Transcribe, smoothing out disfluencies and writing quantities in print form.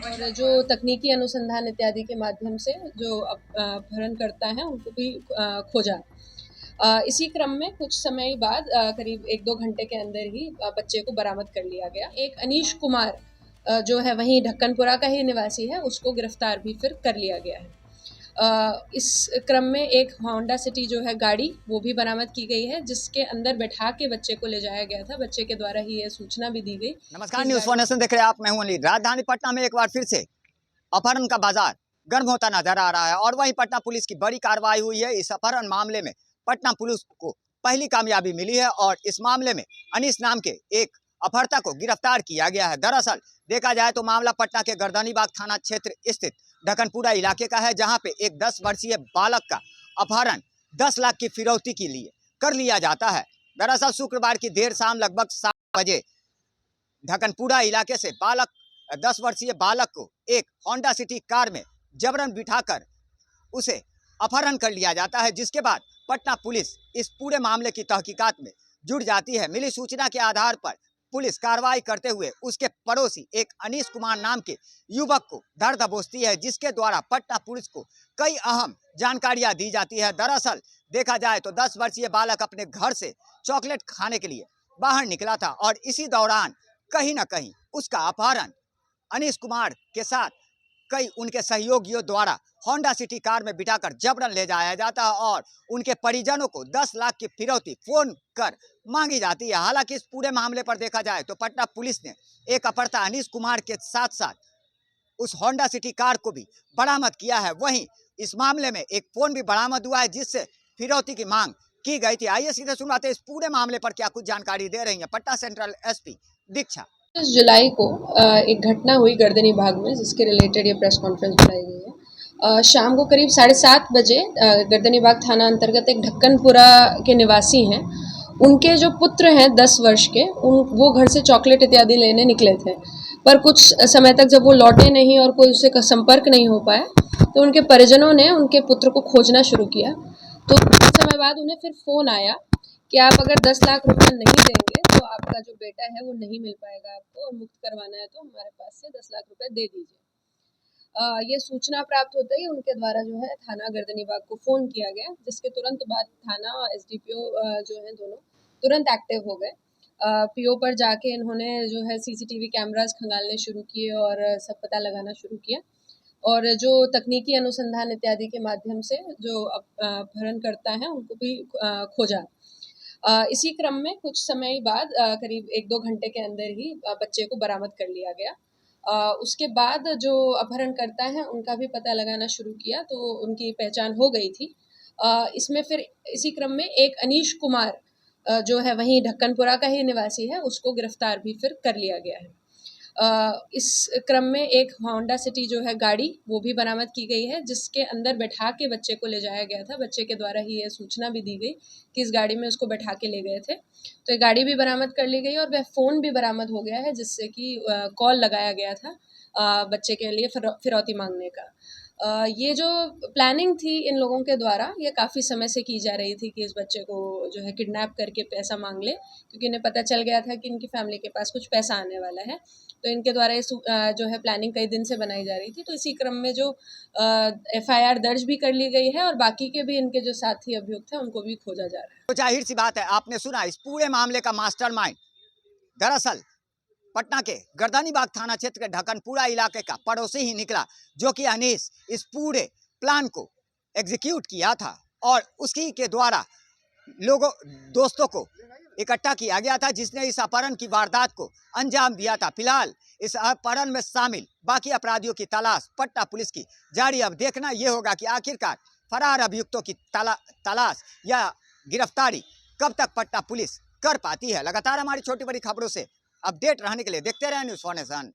और जो तकनीकी अनुसंधान इत्यादि के माध्यम से जो अपहरण करता है उनको भी खोजा। इसी क्रम में कुछ समय बाद करीब 1-2 घंटे के अंदर ही बच्चे को बरामद कर लिया गया। एक अनीश कुमार जो है वहीं ढक्कनपुरा का ही निवासी है, उसको गिरफ्तार भी फिर कर लिया गया है। इस क्रम में एक होंडा सिटी जो है गाड़ी, वो भी बरामद की गई है, जिसके अंदर बैठा के बच्चे को ले जाया गया था। बच्चे के द्वारा ही यह सूचना भी दी गई। नमस्कार, न्यूज़ 4 नेशन देख रहे हैं आप। मैं हूं अली। राजधानी पटना में एक बार फिर से अपहरण का बाजार गर्म होता नजर आ रहा है और वहीं पटना पुलिस की बड़ी कार्रवाई हुई है। इस अपहरण मामले में पटना पुलिस को पहली कामयाबी मिली है और इस मामले में अनीस नाम के एक अपहर्ता को गिरफ्तार किया गया है। दरअसल देखा जाए तो मामला पटना के गर्दनीबाग थाना क्षेत्र स्थित ढक्कनपुरा इलाके का है, जहां पे एक 10 वर्षीय बालक का अपहरण 10 लाख की फिरौती के लिए कर लिया जाता है। दरअसल शुक्रवार की देर शाम लगभग 7 बजे ढक्कनपुरा इलाके से 10 वर्षीय बालक को एक होंडा सिटी कार में जबरन बिठाकर उसे अपहरण कर लिया जाता है, जिसके बाद पटना पुलिस इस पूरे मामले की तहकीकात में जुट जाती है। मिली सूचना के आधार पर पुलिस कार्रवाई करते हुए उसके पड़ोसी एक अनीश कुमार नाम के युवक को धर दबोचती है, जिसके द्वारा पटना पुलिस को कई अहम जानकारियां दी जाती है। दरअसल देखा जाए तो 10 वर्षीय बालक अपने घर से चॉकलेट खाने के लिए बाहर निकला था और इसी दौरान कहीं ना कहीं उसका अपहरण अनीश कुमार के साथ कई उनके सहयोगियों द्वारा होंडा सिटी कार में बिठाकर जबरन ले जाया जाता है और उनके परिजनों को 10 लाख की फिरौती फोन कर मांगी जाती है। हालांकि इस पूरे मामले पर देखा जाए तो पटना पुलिस ने एक अपहर्ता अनीश कुमार के साथ साथ उस होंडा सिटी कार को भी बरामद किया है। वहीं इस मामले में एक फोन भी बरामद हुआ है, जिससे फिरौती की मांग की गई थी। आइए सीधे सुनवाते हैं इस पूरे मामले पर क्या कुछ जानकारी दे रही है पटना सेंट्रल एसपी दीक्षा। 25 जुलाई को एक घटना हुई गर्दनीबाग में, जिसके रिलेटेड ये प्रेस कॉन्फ्रेंस बुलाई गई है। शाम को करीब 7:30 बजे गर्दनीबाग थाना अंतर्गत एक ढक्कनपुरा के निवासी हैं, उनके जो पुत्र हैं 10 वर्ष के, वो घर से चॉकलेट इत्यादि लेने निकले थे, पर कुछ समय तक जब वो लौटे नहीं और कोई उससे संपर्क नहीं हो पाया, तो उनके परिजनों ने उनके पुत्र को खोजना शुरू किया। तो कुछ समय बाद उन्हें फिर फ़ोन आया कि आप अगर 10 लाख रुपया नहीं देंगे तो आपका जो बेटा है वो नहीं मिल पाएगा आपको, और मुक्त करवाना है तो हमारे पास से 10 लाख रुपए दे दीजिए। ये सूचना प्राप्त होते ही उनके द्वारा जो है थाना गर्दनीबाग को फ़ोन किया गया, जिसके तुरंत बाद थाना और एसडीपीओ जो हैं दोनों तुरंत एक्टिव हो गए। पीओ पर जाके इन्होंने जो है सीसीटीवी कैमरास खंगालने शुरू किए और सब पता लगाना शुरू किया, और जो तकनीकी अनुसंधान इत्यादि के माध्यम से जो अपहरण करता है उनको भी खोजा। इसी क्रम में कुछ समय बाद करीब 1-2 घंटे के अंदर ही बच्चे को बरामद कर लिया गया। उसके बाद जो अपहरण करता है उनका भी पता लगाना शुरू किया, तो उनकी पहचान हो गई थी। इसमें फिर इसी क्रम में एक अनीश कुमार जो है वहीं ढक्कनपुरा का ही निवासी है, उसको गिरफ्तार भी फिर कर लिया गया है। इस क्रम में एक होंडा सिटी जो है गाड़ी, वो भी बरामद की गई है, जिसके अंदर बैठा के बच्चे को ले जाया गया था। बच्चे के द्वारा ही यह सूचना भी दी गई कि इस गाड़ी में उसको बैठा के ले गए थे। तो ये गाड़ी भी बरामद कर ली गई और वह फ़ोन भी बरामद हो गया है, जिससे कि कॉल लगाया गया था बच्चे के लिए फिरौती मांगने का। ये जो प्लानिंग थी इन लोगों के द्वारा, ये काफ़ी समय से की जा रही थी कि इस बच्चे को जो है किडनैप करके पैसा मांग ले, क्योंकि इन्हें पता चल गया था कि इनकी फैमिली के पास कुछ पैसा आने वाला है। तो इनके द्वारा ये जो है प्लानिंग कई दिन से बनाई जा रही थी। तो इसी क्रम में जो एफआईआर दर्ज भी कर ली गई है और बाकी के भी इनके जो साथी अभियुक्त हैं उनको भी खोजा जा रहा है। तो जाहिर सी बात है, आपने सुना इस पूरे मामले का मास्टरमाइंड दरअसल पटना के गर्दनीबाग थाना क्षेत्र के ढक्कनपुरा इलाके का पड़ोसी ही निकला, जो कि अनीस इस पूरे प्लान को एग्जीक्यूट किया था और उसी के द्वारा दोस्तों को इकट्ठा किया गया था, जिसने इस अपहरण की वारदात को अंजाम दिया था। फिलहाल इस अपहरण में शामिल बाकी अपराधियों की तलाश पटना पुलिस की जारी। अब देखना यह होगा कि आखिरकार फरार अभियुक्तों की तलाश या गिरफ्तारी कब तक पटना पुलिस कर पाती है। लगातार हमारी छोटी बड़ी खबरों से अपडेट रहने के लिए देखते रहें न्यूज़ 4 नेशन।